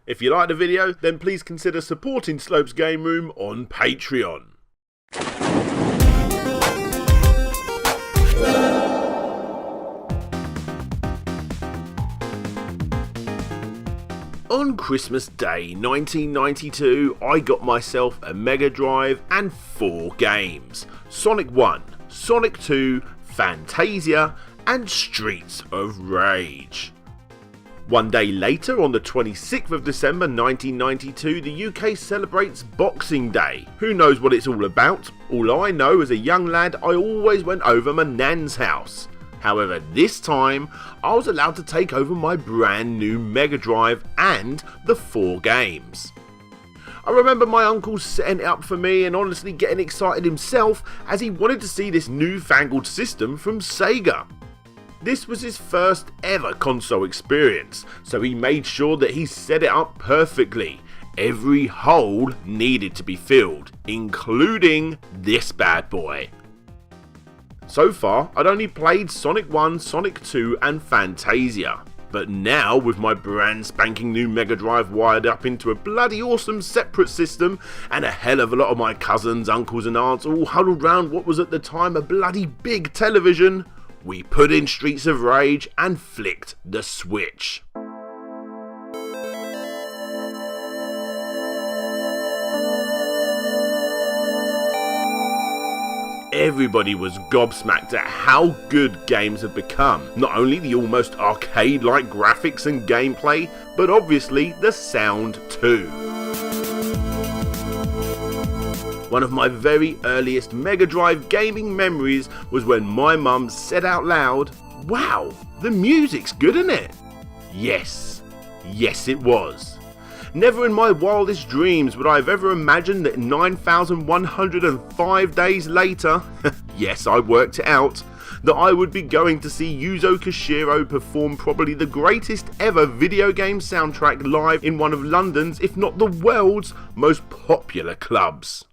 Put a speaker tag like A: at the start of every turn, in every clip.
A: If you like the video, then please consider supporting Slope's Game Room on Patreon. On Christmas Day 1992, I got myself a Mega Drive and 4 games: Sonic 1, Sonic 2, Fantasia, and Streets of Rage. One day later, on the 26th of December 1992, the UK celebrates Boxing Day. Who knows what it's all about? All I know, as a young lad, I always went over my nan's house. However, this time, I was allowed to take over my brand new Mega Drive and the 4 games. I remember my uncle setting it up for me and honestly getting excited himself as he wanted to see this newfangled system from SEGA. This was his first ever console experience, so he made sure that he set it up perfectly. Every hole needed to be filled, including this bad boy. So far, I'd only played Sonic 1, Sonic 2 and Fantasia. But now, with my brand spanking new Mega Drive wired up into a bloody awesome separate system, and a hell of a lot of my cousins, uncles and aunts all huddled round what was at the time a bloody big television, we put in Streets of Rage and flicked the switch. Everybody was gobsmacked at how good games had become. Not only the almost arcade-like graphics and gameplay, but obviously the sound too. One of my very earliest Mega Drive gaming memories was when my mum said out loud, "Wow, the music's good, isn't it?" Yes, it was. Never in my wildest dreams would I have ever imagined that 9,105 days later, yes, I worked it out, that I would be going to see Yuzo Koshiro perform probably the greatest ever video game soundtrack live in one of London's, if not the world's, most popular clubs.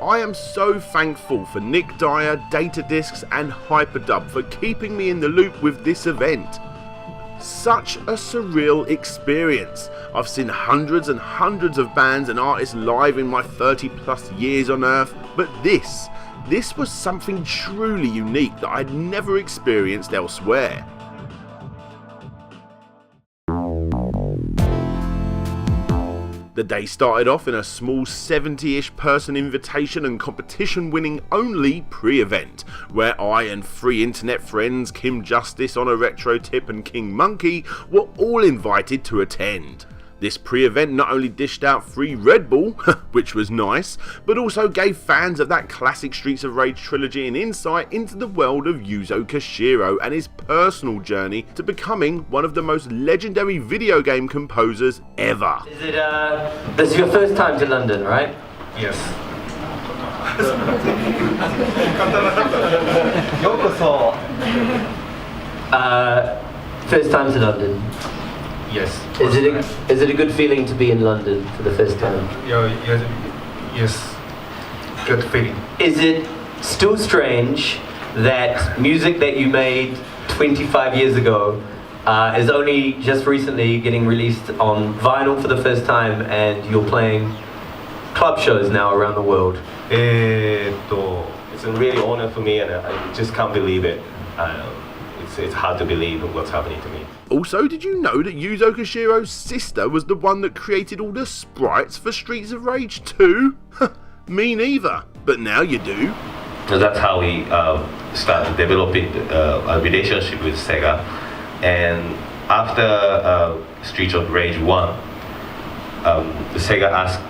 A: I am so thankful for Nick Dwyer, Datadiscs and Hyperdub for keeping me in the loop with this event. Such a surreal experience. I've seen hundreds and hundreds of bands and artists live in my 30 plus years on Earth, but this was something truly unique that I'd never experienced elsewhere. The day started off in a small 70-ish person invitation and competition winning only pre-event, where I and 3 internet friends, Kim Justice, On a Retro Tip and King Monkey, were all invited to attend. This pre-event not only dished out free Red Bull, which was nice, but also gave fans of that classic Streets of Rage trilogy an insight into the world of Yuzo Koshiro and his personal journey to becoming one of the most legendary video game composers ever.
B: This is your first time to London, right?
C: Yes.
B: First time to London.
C: Yes.
B: Is it a good feeling to be in London for the first time?
C: Yes. Good feeling.
B: Is it still strange that music that you made 25 years ago is only just recently getting released on vinyl for the first time, and you're playing club shows now around the world?
D: It's a really honor for me, and I just can't believe it. It's hard to believe what's happening to me.
A: Also, did you know that Yuzo Koshiro's sister was the one that created all the sprites for Streets of Rage 2? Me neither, but now you do.
D: So that's how we started developing a relationship with SEGA. And after Streets of Rage 1, SEGA asked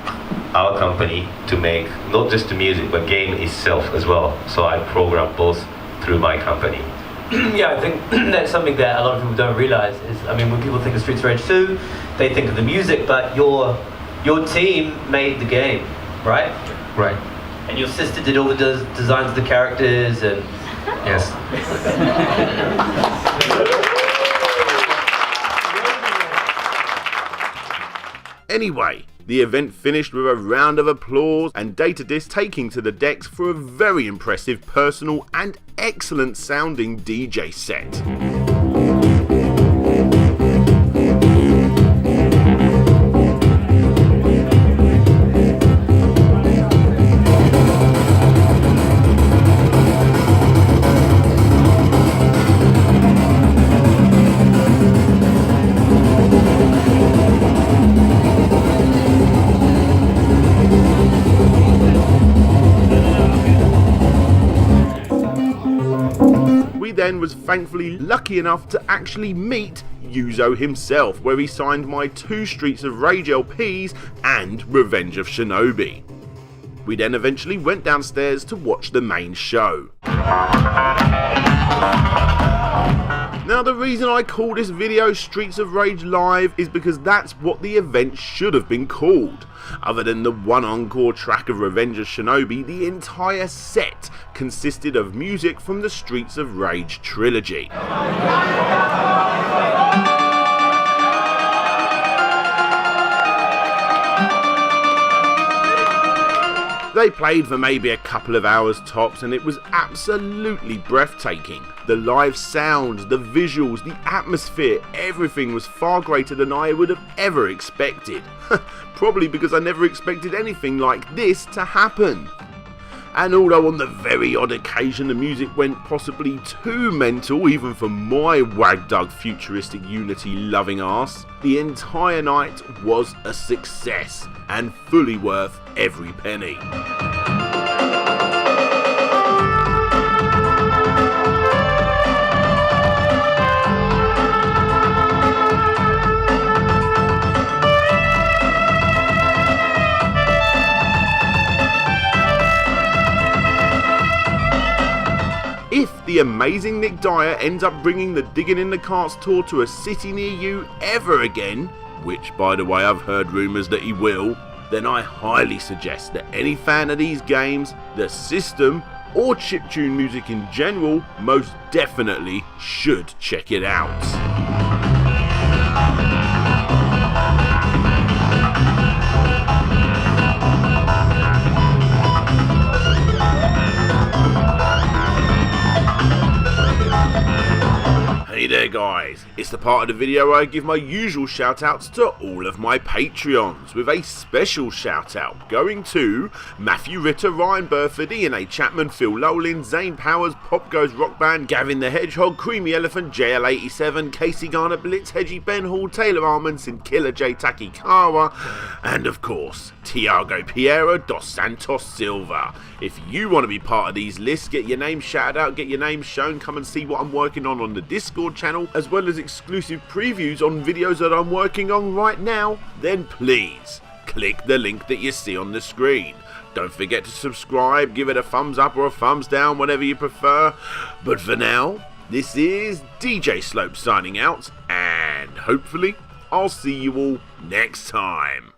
D: our company to make not just the music, but game itself as well. So I programmed both through my company.
B: Yeah, I think that's something that a lot of people don't realize is, I mean, when people think of Streets of Rage 2, they think of the music, but your team made the game, right?
C: Right.
B: And your sister did all the designs of the characters and...
C: Yes.
A: Anyway, the event finished with a round of applause and Datadisc taking to the decks for a very impressive personal and excellent sounding DJ set. Then was thankfully lucky enough to actually meet Yuzo himself, where he signed my 2 Streets of Rage LPs and Revenge of Shinobi. We then eventually went downstairs to watch the main show. Now, the reason I call this video Streets of Rage Live is because that's what the event should have been called. Other than the one encore track of Revenge of Shinobi, the entire set consisted of music from the Streets of Rage trilogy. They played for maybe a couple of hours tops, and it was absolutely breathtaking. The live sounds, the visuals, the atmosphere, everything was far greater than I would have ever expected. Probably because I never expected anything like this to happen. And although on the very odd occasion the music went possibly too mental even for my wag-dug futuristic Unity loving arse, the entire night was a success and fully worth every penny. If the amazing Nick Dwyer ends up bringing the Digging in the Carts tour to a city near you ever again, which by the way I've heard rumours that he will, then I highly suggest that any fan of these games, the system, or chiptune music in general most definitely should check it out. Hey there guys, it's the part of the video where I give my usual shout outs to all of my Patreons, with a special shout out going to Matthew Ritter, Ryan Burford, Ian A. Chapman, Phil Lowlin, Zane Powers, Pop Goes Rock Band, Gavin the Hedgehog, Creamy Elephant, JL87, Casey Garner, Blitz, Hedgie, Ben Hall, Taylor Armandson, Killer J Takikawa, and of course Tiago Piero dos Santos Silva. If you want to be part of these lists, get your name shouted out, get your name shown, come and see what I'm working on the Discord channel, as well as exclusive previews on videos that I'm working on right now, then please click the link that you see on the screen. Don't forget to subscribe, give it a thumbs up or a thumbs down, whatever you prefer. But for now, this is DJ Slope signing out, and hopefully I'll see you all next time.